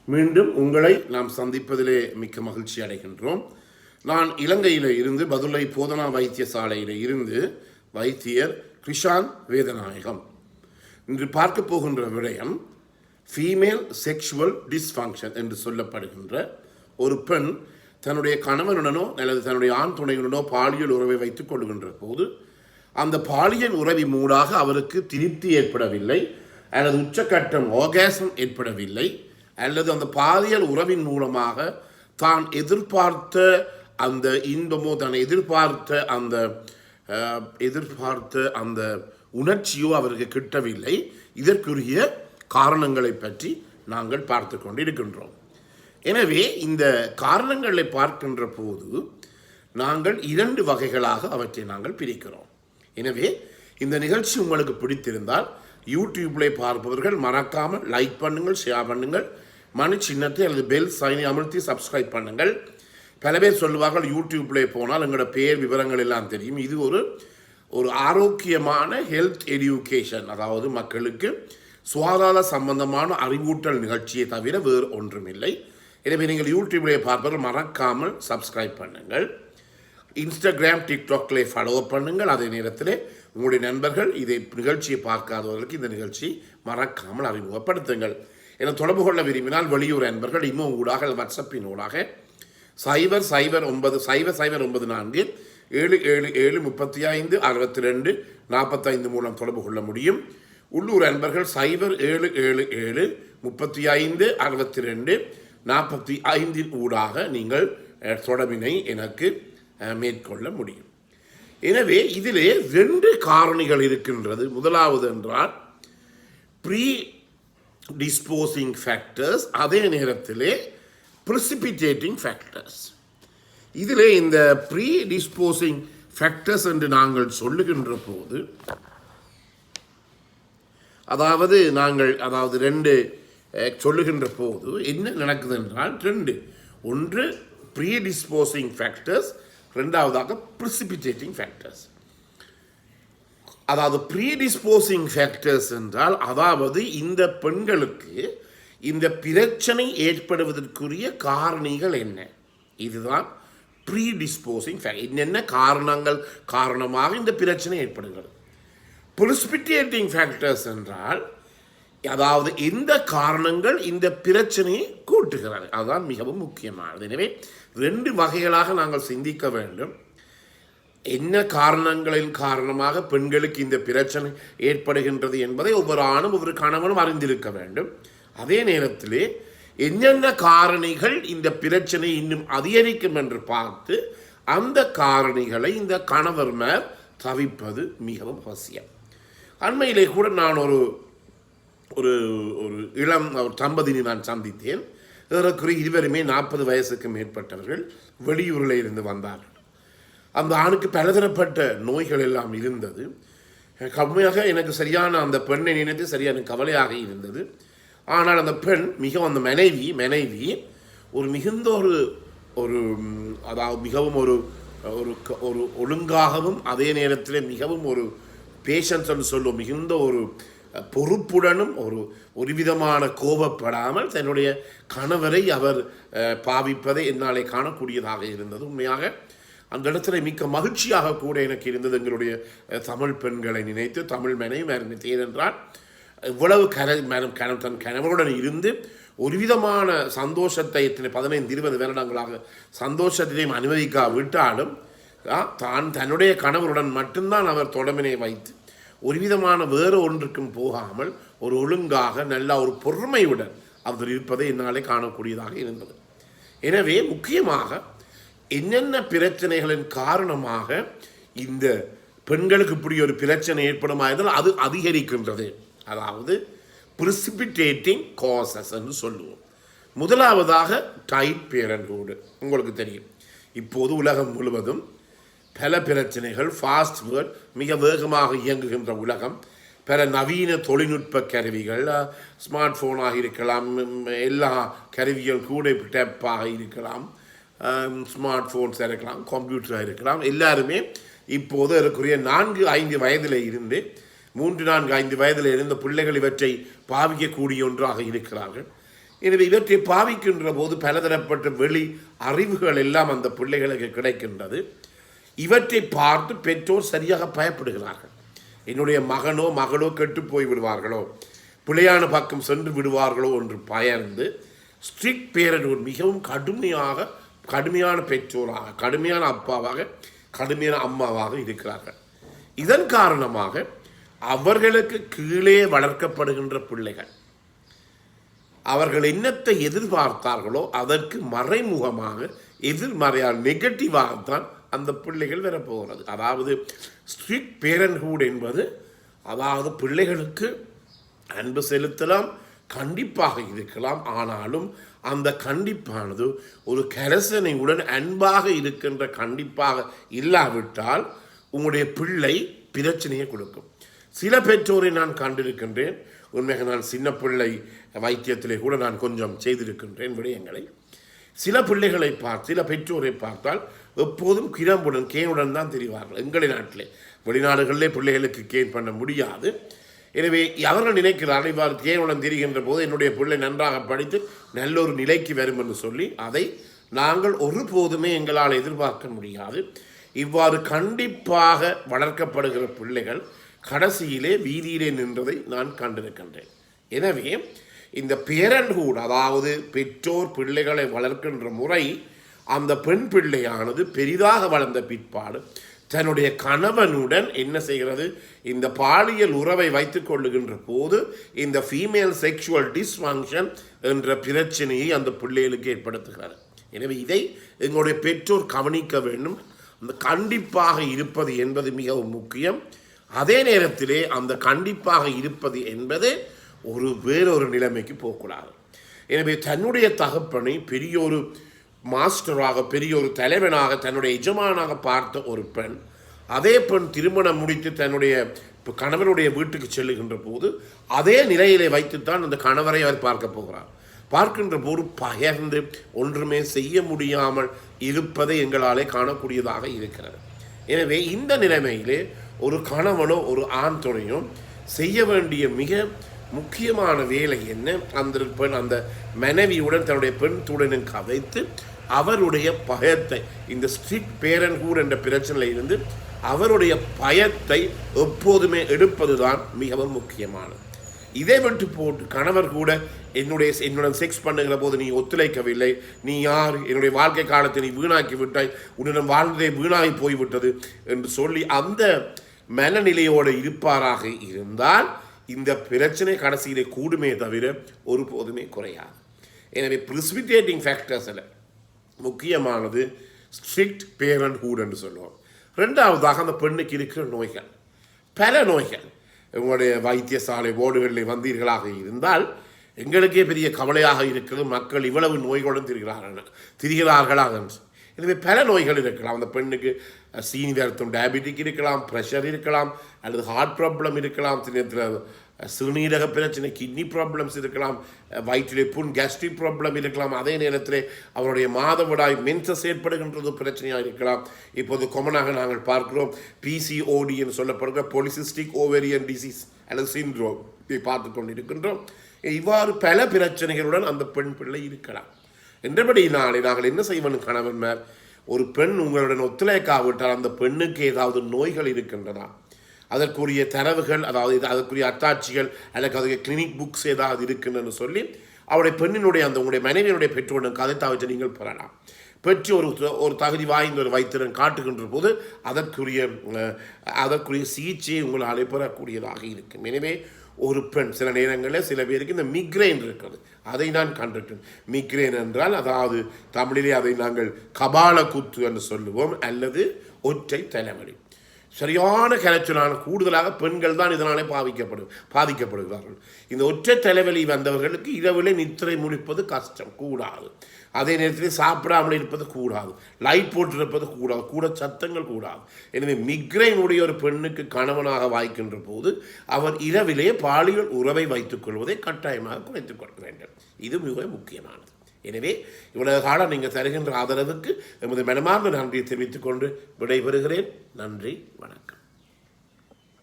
மீண்டும் உங்களை நாம் சந்திப்பதிலே மிக்க மகிழ்ச்சி அடைகின்றோம். நான் இலங்கையில் இருந்து பதுளை போதனா வைத்தியசாலையில் இருந்து வைத்தியர் கிருஷாந்த் வேதநாயகம். இன்று பார்க்க போகின்ற விடயம் ஃபீமேல் செக்ஷுவல் டிஸ்ஃபங்க்ஷன் என்று சொல்லப்படுகின்ற ஒரு பெண் தன்னுடைய கணவனுடனோ அல்லது தன்னுடைய ஆண் துணையுடனோ பாலியல் உறவை வைத்துக் கொள்கின்ற போது அந்த பாலியல் உறவின் மூடாக அவருக்கு திருப்தி ஏற்படவில்லை அல்லது உச்சக்கட்டம் ஆர்காசம் ஏற்படவில்லை அல்லது அந்த பாலியல் உறவின் மூலமாக தான் எதிர்பார்த்த அந்த இன்பமோ தான் எதிர்பார்த்த அந்த உணர்ச்சியோ அவருக்கு கிட்டவில்லை. இதற்குரிய காரணங்களை பற்றி நாங்கள் பார்த்து கொண்டு இருக்கின்றோம். எனவே இந்த காரணங்களை பார்க்கின்ற போது நாங்கள் 2 வகைகளாக அவற்றை நாங்கள் பிரிக்கிறோம். எனவே இந்த நிகழ்ச்சி உங்களுக்கு பிடித்திருந்தால் யூடியூப்ல பார்ப்பவர்கள் மறக்காமல் லைக் பண்ணுங்கள், ஷேர் பண்ணுங்கள், மணி சின்னத்தை அல்லது பெல் சைனை அமர்த்தி சப்ஸ்கிரைப் பண்ணுங்கள். பல பேர் சொல்லுவார்கள் யூடியூப்ல போனால் எங்களோட பேர் விவரங்கள் எல்லாம் தெரியும். இது ஒரு ஆரோக்கியமான ஹெல்த் எடியூகேஷன், அதாவது மக்களுக்கு சுகாதார சம்பந்தமான அறிவூட்டல் நிகழ்ச்சியை தவிர வேறு ஒன்றுமில்லை. எனவே நீங்கள் யூடியூப்ல பார்ப்பவர்கள் மறக்காமல் சப்ஸ்கிரைப் பண்ணுங்கள். இன்ஸ்டாகிராம், டிக்டாக்ல ஃபாலோ பண்ணுங்கள். அதே நேரத்தில் உங்களுடைய நண்பர்கள் இதை நிகழ்ச்சியை பார்க்காதவர்களுக்கு இந்த நிகழ்ச்சியை மறக்காமல் அறிமுகப்படுத்துங்கள். என தொடர்பு கொள்ள விரும்பினால் வெளியூர் நண்பர்கள் இன்னும் ஊடாக வாட்ஸ்அப்பின் ஊடாக 0094 777 35 மூலம் தொடர்பு கொள்ள முடியும். உள்ளூர் நண்பர்கள் 0777 35 45 ஊடாக நீங்கள் தொடர்பினை எனக்கு மேற்கொள்ள முடியும். எனவே இதிலே 2 காரணிகள் இருக்கின்றது. முதலாவது என்றால் ப்ரீ டிஸ்போசிங் ஃபேக்டர்ஸ், அதே நேரத்திலே ப்ரிசிபிடேட்டிங் ஃபேக்டர்ஸ். இதிலே இந்த ப்ரீ டிஸ்போசிங் ஃபேக்டர்ஸ் என்று நாங்கள் சொல்லுகின்ற போது நாங்கள் 2 சொல்லுகின்ற போது என்ன நடக்குது என்றால் 2. ஒன்று ப்ரீ டிஸ்போசிங் ஃபேக்டர்ஸ், ரெண்டாவதாக ப்ரிசிபிடேட்டிங் ஃபேக்டர்ஸ். அதாவது ப்ரீ டிஸ்போசிங் ஃபேக்டர்ஸ் என்றால் இந்த பெண்களுக்கு இந்த பிரச்சனை ஏற்படுவதற்குரிய காரணிகள் என்ன, இதுதான் ப்ரீ டிஸ்போசிங் ஃபேக்டர். என்னென்ன காரணங்கள் காரணமாக இந்த பிரச்சனை ஏற்படுகிறது. ப்ரிசிபிடேட்டிங் ஃபேக்டர்ஸ் என்றால் எந்த காரணங்கள் இந்த பிரச்சனையை கூட்டுகிறது, அதுதான் மிகவும் முக்கியமானது. எனவே 2 வகைகளாக நாங்கள் சிந்திக்க வேண்டும். என்ன காரணங்களின் காரணமாக பெண்களுக்கு இந்த பிரச்சனை ஏற்படுகின்றது என்பதை ஒவ்வொரு ஆணும் ஒவ்வொரு கணவனும் அறிந்திருக்க வேண்டும். அதே நேரத்திலே என்னென்ன காரணிகள் இந்த பிரச்சனை இன்னும் அதிகரிக்கும் என்று பார்த்து அந்த காரணிகளை இந்த கணவர் மேல் தவிர்ப்பது மிகவும் அவசியம். அண்மையிலே கூட நான் ஒரு இளம் தம்பதியை நான் சந்தித்தேன். இருவருமே 40 வயசுக்கு மேற்பட்டவர்கள், வெளியூரில் இருந்து வந்தார்கள். அந்த ஆணுக்கு பலதரப்பட்ட நோய்கள் எல்லாம் இருந்தது. கம்மியாக எனக்கு சரியான அந்த பெண்ணை நினைத்து சரியான கவலையாக இருந்தது. ஆனால் அந்த பெண் அந்த மனைவி ஒரு மிகுந்த மிகவும் ஒரு ஒழுங்காகவும் அதே நேரத்தில் மிகவும் ஒரு பேஷன்ஸ் சொல்லும் மிகுந்த ஒரு பொறுப்புடனும் ஒரு விதமான கோபப்படாமல் தன்னுடைய கணவரை அவர் பாவிப்பதை என்னாலே காணக்கூடியதாக இருந்தது. உண்மையாக அந்த இடத்துல மிக்க மகிழ்ச்சியாக கூட எனக்கு இருந்தது. எங்களுடைய தமிழ் பெண்களை நினைத்து, தமிழ் மனைவி நினைத்து. ஏனென்றால் இவ்வளவு தன் கணவருடன் இருந்து ஒரு விதமான சந்தோஷத்தை 15-20 வருடங்களாக சந்தோஷத்தையும் அனுமதிக்காவிட்டாலும் தன்னுடைய கணவருடன் மட்டும்தான் அவர் தொடர்பினை வைத்து ஒரு விதமான வேறு ஒன்றுக்கும் போகாமல் ஒரு ஒழுங்காக நல்ல ஒரு பொறுமையுடன் அவர் இருப்பதை என்னாலே காணக்கூடியதாக இருந்தது. எனவே முக்கியமாக என்னென்ன பிரச்சனைகளின் காரணமாக இந்த பெண்களுக்கு இப்படி ஒரு பிரச்சனை ஏற்படுமா என்றால் அது அதிகரிக்கின்றது. அதாவது பிரிசிபிடேட்டிங் காசஸ் என்று சொல்லுவோம். முதலாவதாக டைட் பேரண்ட்ஹுட். உங்களுக்கு தெரியும், இப்போது உலகம் முழுவதும் பல பிரச்சனைகள், ஃபாஸ்ட் வேர்ல்ட், மிக வேகமாக இயங்குகின்ற உலகம், பல நவீன தொழில்நுட்ப கருவிகள், ஸ்மார்ட் ஃபோனாக இருக்கலாம், எல்லா கருவிகள் கூட டேப்பாக இருக்கலாம், ஸ்மார்ட் ஃபோன்ஸாக இருக்கலாம், கம்ப்யூட்டராக இருக்கலாம். எல்லாருமே இப்போது இருக்கக்கூடிய 4-5 வயதில் இருந்து 3-4-5 வயதில் இருந்த பிள்ளைகள் இவற்றை பாவிக்கக்கூடிய ஒன்றாக இருக்கிறார்கள். எனவே இவற்றை பாவிக்கின்ற போது பலதரப்பட்ட வெளி அறிவுகள் எல்லாம் அந்த பிள்ளைகளுக்கு கிடைக்கின்றது. இவற்றை பார்த்து பெற்றோர் சரியாக பயப்படுகிறார்கள். என்னுடைய மகனோ மகளோ கெட்டு போய் விடுவார்களோ, பிள்ளையான பக்கம் சென்று விடுவார்களோ என்று பயந்து ஸ்ட்ரிக்ட் பேரண்ட் மிகவும் கடுமையான பெற்றோராக, கடுமையான அப்பாவாக, கடுமையான அம்மாவாக இருக்கிறார்கள். இதன் காரணமாக அவர்களுக்கு கீழே வளர்க்கப்படுகின்ற பிள்ளைகள் அவர்கள் என்னத்தை எதிர்பார்த்தார்களோ அதற்கு மறைமுகமாக எதிர்மறையாக நெகட்டிவாகத்தான் அந்த பிள்ளைகள் வரப்போகிறது. அதாவது ஸ்ட்ரிக்ட் பேரண்ட்ஹுட் என்பது, அதாவது பிள்ளைகளுக்கு அன்பு செலுத்தலாம், கண்டிப்பாக இருக்கலாம். ஆனாலும் அந்த கண்டிப்பானது ஒரு கரசனையுடன் அன்பாக இருக்கின்ற கண்டிப்பாக இல்லாவிட்டால் உங்களுடைய பிள்ளை பிரச்சனையை கொடுக்கும். சில பெற்றோரை நான் கண்டிருக்கின்றேன். உண்மையாக நான் சின்ன பிள்ளை வைத்தியத்திலே கூட நான் கொஞ்சம் செய்திருக்கின்றேன் விடயங்களை. சில பிள்ளைகளை சில பெற்றோரை பார்த்தால் எப்போதும் கிளம்புடன் கேனுடன் தான் தெரிவார்கள். எங்களுடைய நாட்டிலே, வெளிநாடுகளிலே பிள்ளைகளுக்கு கேன் பண்ண முடியாது. எனவே அவர்கள் நினைக்கிறார்கள் இவ்வாறு கேனுடன் தெரிகின்ற போது என்னுடைய பிள்ளை நன்றாக படித்து நல்ல ஒரு நிலைக்கு வரும் என்று சொல்லி, அதை நாங்கள் ஒருபோதுமே எங்களால் எதிர்பார்க்க முடியாது. இவ்வாறு கண்டிப்பாக வளர்க்கப்படுகிற பிள்ளைகள் கடைசியிலே வீதியிலே நின்றதை நான் கண்டிருக்கின்றேன். எனவே இந்த பேரண்ட்ஹுட், அதாவது பெற்றோர் பிள்ளைகளை வளர்க்கின்ற முறை, அந்த பெண் பிள்ளையானது பெரிதாக வளர்ந்த பிற்பாடு தன்னுடைய கணவனுடன் என்ன செய்கிறது, இந்த பாலியல் உறவை வைத்துக் கொள்ளுகின்ற போது இந்த ஃபீமேல் செக்ஷுவல் டிஸ்ஃபங்க்ஷன் என்ற பிரச்சனையை அந்த பிள்ளைகளுக்கு ஏற்படுத்துகிறார். எனவே இதை எங்களுடைய பெற்றோர் கவனிக்க வேண்டும். அந்த கண்டிப்பாக இருப்பது என்பது மிகவும் முக்கியம். அதே நேரத்திலே அந்த கண்டிப்பாக இருப்பது என்பது வேறொரு நிலைமைக்கு போகக்கூடாது. எனவே தன்னுடைய தகப்பனை பெரிய ஒரு மாஸ்டராக, பெரிய ஒரு தலைவனாக, தன்னுடைய எஜமானாக பார்த்த ஒரு பெண், அதே பெண் திருமணம் முடித்து தன்னுடைய கணவனுடைய வீட்டுக்கு செல்லுகின்ற போது அதே நிலையிலே வைத்துத்தான் அந்த கணவரை அவர் பார்க்க போகிறார். பார்க்கின்ற போது பகிர்ந்து ஒன்றுமே செய்ய முடியாமல் இருப்பதை எங்களாலே காணக்கூடியதாக இருக்கிறது. எனவே இந்த நிலைமையிலே ஒரு கணவனோ ஒரு ஆண் துணையோ செய்ய வேண்டிய மிக முக்கியமான வேலை என்ன, அந்த மனைவியுடன் தன்னுடைய பெண் துடனும் கதைத்து அவருடைய பயத்தை, இந்த ஸ்ட்ரிக்ட் பேரண்ட்ஹுட் என்ற பிரச்சனையில் இருந்து அவருடைய பயத்தை எப்போதுமே எடுப்பதுதான் மிகவும் முக்கியமானது. இதை விட்டு போட்டு கணவர் கூட என்னுடன் செக்ஸ் பண்ணுகிற போது நீ ஒத்துழைக்கவில்லை, நீ யார், என்னுடைய வாழ்க்கை காலத்தை நீ வீணாக்கி விட்டாய், உன்னிடம் வாழ்ந்தே வீணாகி போய்விட்டது என்று சொல்லி அந்த மனநிலையோடு இருப்பாராக இருந்தால் இந்த பிரச்சனை கடைசியிலே கூடுமே தவிர ஒருபோதுமே குறையாது. எனவே பிரிசிபிடேட்டிங் ஃபேக்டர்ஸில் முக்கியமானது ஸ்ட்ரிக்ட் பேரண்ட்ஹுட் என்று சொல்லுவோம். ரெண்டாவதாக அந்த பெண்ணுக்கு இருக்கிற நோய்கள், பல நோய்கள். உங்களுடைய வைத்தியசாலை போர்டுகளில் வந்தீர்களாக இருந்தால் எங்களுக்கே பெரிய கவலையாக இருக்கிறது, மக்கள் இவ்வளவு நோய்களுடன் திரிகிறார்களாக. எனவே பல நோய்கள் இருக்கலாம். அந்த பெண்ணுக்கு சீனி வருத்தம், டயபெட்டிக் இருக்கலாம், ப்ரெஷர் இருக்கலாம், அல்லது ஹார்ட் ப்ராப்ளம் இருக்கலாம், சிறுநீரக பிரச்சனை, கிட்னி ப்ராப்ளம்ஸ் இருக்கலாம், வயிற்றிலே புண், கேஸ்ட்ரிக் ப்ராப்ளம் இருக்கலாம். அதே நேரத்தில் அவருடைய மாதவிடாய் மென்சஸ் ஏற்படுகின்றது பிரச்சனையாக இருக்கலாம். இப்போது கொமனாக நாங்கள் பார்க்கிறோம் பிசிஓடி என்று சொல்லப்படுகிற பாலிசிஸ்டிக் ஓவேரியன் டிசீஸ் அல்லது சிண்ட்ரோம் பார்த்து கொண்டு இருக்கின்றோம். இவ்வாறு பல பிரச்சனைகளுடன் அந்த பெண் பிள்ளை இருக்கலாம். என்றபடியினாலே நாங்கள் என்ன செய்வோம், கணவன்மார், ஒரு பெண் உங்களுடன் ஒத்துழைக்காவிட்டால் அந்த பெண்ணுக்கு ஏதாவது நோய்கள் இருக்கின்றதா, அதற்குரிய தரவுகள், அதாவது அதற்குரிய அத்தாட்சிகள் அல்லது அதுக்கு கிளினிக் புக்ஸ் ஏதாவது இருக்குன்னு சொல்லி அவருடைய பெண்ணினுடைய உங்களுடைய மனைவியினுடைய பெற்றோருடன் கதைத்தாவற்றை நீங்கள் பெறலாம். பெற்று ஒரு தகுதி வாய்ந்த ஒரு வைத்தியன் காட்டுகின்ற போது அதற்குரிய சிகிச்சையை உங்களால் பெறக்கூடியதாக இருக்கும். எனவே ஒரு பெண் சில நேரங்களில் சில பேருக்கு இந்த மிக்ரேன் இருக்கிறது, அதை நான் கண்டிருக்கேன். மிக்ரேன் என்றால், அதாவது தமிழிலே அதை நாங்கள் கபால குத்து என்று சொல்லுவோம், அல்லது ஒற்றை தலைவலி. சரியான கரைச்சலான கூடுதலாக பெண்கள் தான் இதனாலே பாதிக்கப்படுகிறார்கள். இந்த ஒற்றை தலைவலி வந்தவர்களுக்கு இரவிலே நித்திரை முடிப்பது கஷ்டம், கூடாது. அதே நேரத்தில் சாப்பிடாமல் இருப்பது கூடாது, லைட் போட்டிருப்பது கூடாது, கூட சத்தங்கள் கூடாது. எனவே மிக்ரைனுடைய ஒரு பெண்ணுக்கு கணவனாக வாய்க்கின்ற போது அவர் இரவிலே பாலியல் உறவை வைத்துக் கொள்வதை கட்டாயமாக குறைத்துக் கொள்ள வேண்டும். இது மிக முக்கியமானது. எனவே இவ்வளவு காலம் நீங்கள் தருகின்ற ஆதரவுக்கு எமது மனமார்ந்த நன்றியை தெரிவித்துக் கொண்டு விடைபெறுகிறேன். நன்றி, வணக்கம்.